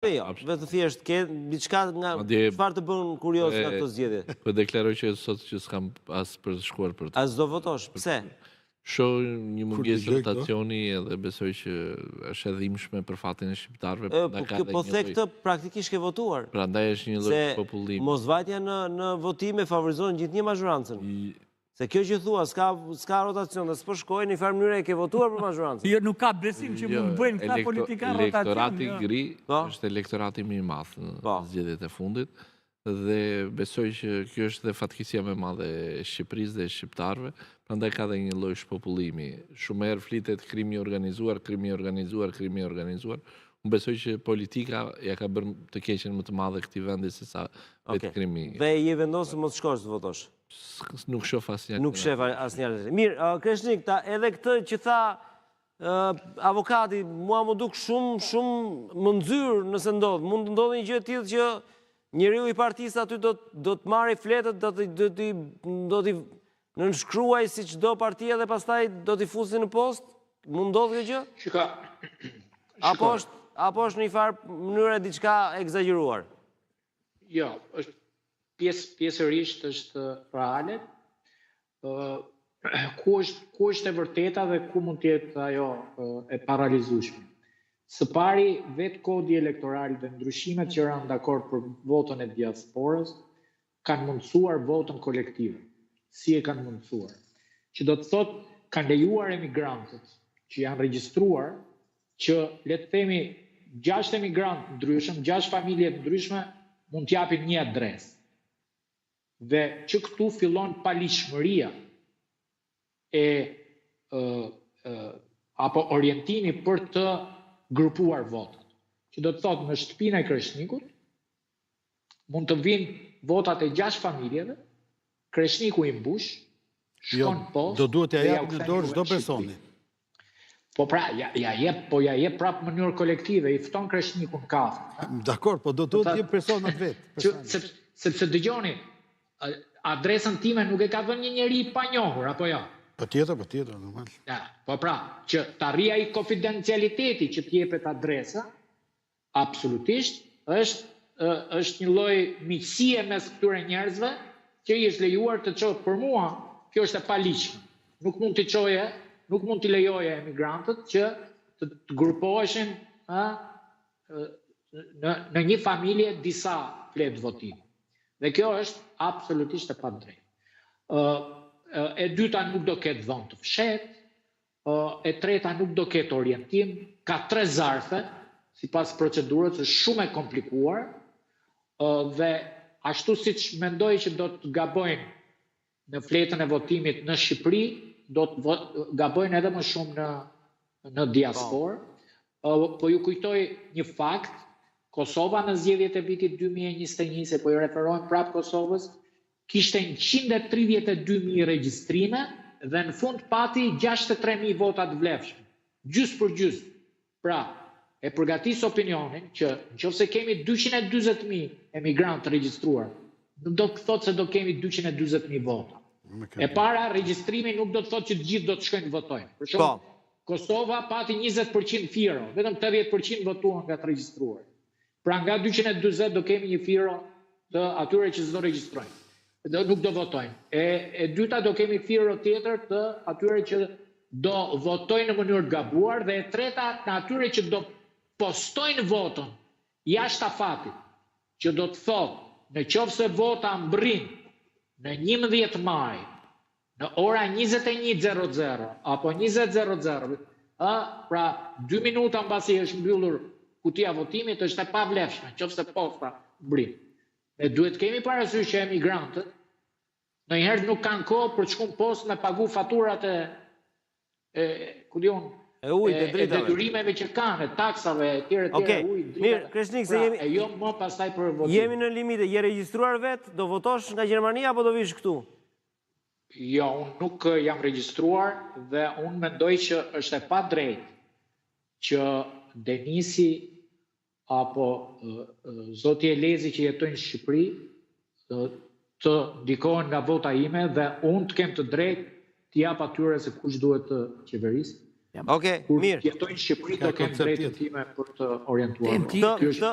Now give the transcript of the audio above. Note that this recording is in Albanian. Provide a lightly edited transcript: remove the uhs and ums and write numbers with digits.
Jo, vetë thjesht ke diçka nga çfarë të bën kurioz nga këto zgjedhje. Po deklaroj që sot që s'kam as për të shkuar për të. As do votosh, pse? Shoh një mungesë rotacioni edhe besoj që është e dhimbshme për fatin e shqiptarëve. Po the këtë praktikisht ke votuar. Prandaj është një lloj popullimi. Mosvajtja në votime favorizon gjithnjë mazhorancën. Se kjo që thua, s'ka rotacion dhe s'po shkoj, në një farë mënyrë e ke votuar për mazhorancën. Jo, nuk ka besim që mund bëjnë këta politika rotacion. Elektorati gri është elektorati më i madh në zgjedhjet e fundit dhe besoj që kjo është dhe fatkeqësia më e madhe e Shqipërisë dhe e shqiptarëve, prandaj ka dhe një lloj shpopullimi. Shumë herë flitet krimi i organizuar. Unë besoj që politika ja ka bërë të keqen më të madhe këtij vendi se sa vetë krimi. Dhe je vendosur mos shkosh të votosh. Nuk shoh asnjë. Nuk shef asnjë. Mirë, Kreshnik, edhe këtë që tha avokati, mua më duk shumë më nxyrë nëse ndodh. Mund të ndodhë një gjë e tillë që njeriu i partisë aty do të marrë fletët, do t'i nënshkruaj si çdo partia dhe pastaj do t'i fusi në post. Mund ndodhë kjo gjë? Apo është në një farë mënyrë diçka egzageruar? Jo, është pjesërisht është reale. Ku është e vërteta dhe ku mund të jetë ajo e paralizueshme. Së pari, vetë kodi elektoral dhe ndryshimet që janë dakord për votën e diasporës kanë mundësuar votën kolektive. Si e kanë mundësuar? Që do të thotë kanë lejuar emigrantët që janë regjistruar që le të themi 6 emigrantë ndryshëm, 6 familje të ndryshme mund t'japin një adresë. Dhe që këtu fillon palishmëria apo orientimi për të grupuar votat. Që do të thotë në shtëpinë e Kreshnikut mund të vinë votat e 6 familjeve, Kreshniku i mbush, shkon post. Do duhet ja jap në dorë çdo personi. Po pra, ja jep prapë në mënyrë kolektive, i fton Kreshnikun kafë. Dakor, po do duhet të jep personat vetë. Sepse dëgjoni, adresën time nuk e ka dhënë një njeri pa njohur, apo jo? Patjetër, normal. Po pra, që të arrijë ai konfidencialiteti që t'jepet adresa, absolutisht, është një lloj miqësie mes këtyre njerëzve që i është lejuar të çohet për mua, kjo është e paligjshme. Nuk mund t'i lejoje emigrantët që të grupoheshin në një familje disa fletë votimi. Dhe kjo është absolutisht e padrejtë. E dyta nuk do ketë dhënë të fshet, e treta nuk do ketë orientim, ka 3 zarfe, sipas procedurës është shumë e komplikuar, dhe ashtu siç mendoj që do të gabojnë në fletën e votimit në Shqipëri, do të gabojnë edhe më shumë në diasporë. Po ju kujtoj një fakt, Kosova në zgjedhjet e vitit 2021, se po i referojmë prapë Kosovës, kishte 132.000 regjistrime dhe në fund pati 63.000 vota të vlefshme. Gjysmë për gjysmë. Pra, e përgatis opinionin që nëse kemi 240.000 emigrantë të regjistruar, nuk do të thotë se do kemi 240.000 vota. E para, regjistrimi nuk do të thotë që të gjithë do të shkojnë të votojnë. Për shembull, Kosova pati 20% firo, vetëm 80% votuan nga të regjistruar. Pra nga 240 do kemi një firo të atyre që s'do regjistrojnë. Nuk do votojnë. E dyta do kemi firo tjetër të atyre që do votojnë në mënyrë të gabuar dhe e treta në atyre që do postojnë votën jashtë afatit, që do të thotë në qoftë se vota mbrin në 11 maj, në ora 21:00 apo 20:00, pra 2 minuta mbasi është mbyllur kutia votimit, është e pavlefshme, nëse posta mbrin. Ne duhet kemi parasysh që emigrantët ndonjëherë nuk kanë kohë për të shkuar post me pagu faturat e detyrimeve që kanë, taksave, etj. Mirë, Kreshnik, se jemi... E jo më pastaj për votim. Jemi në limite, je regjistruar vetë, do votosh nga Gjermania apo do vish këtu? Jo, unë nuk jam regjistruar dhe unë mendoj që është e padrejtë që Denisi apo zoti Elezi që jetojnë në Shqipëri të ndikohen nga vota ime dhe unë të kem të drejtë të jap atyre se kush duhet të qeverisë. Okej, Kur mirë. jetojnë në Shqipëri do kenë drejtën time për të orientuar. Tem ti- Ky është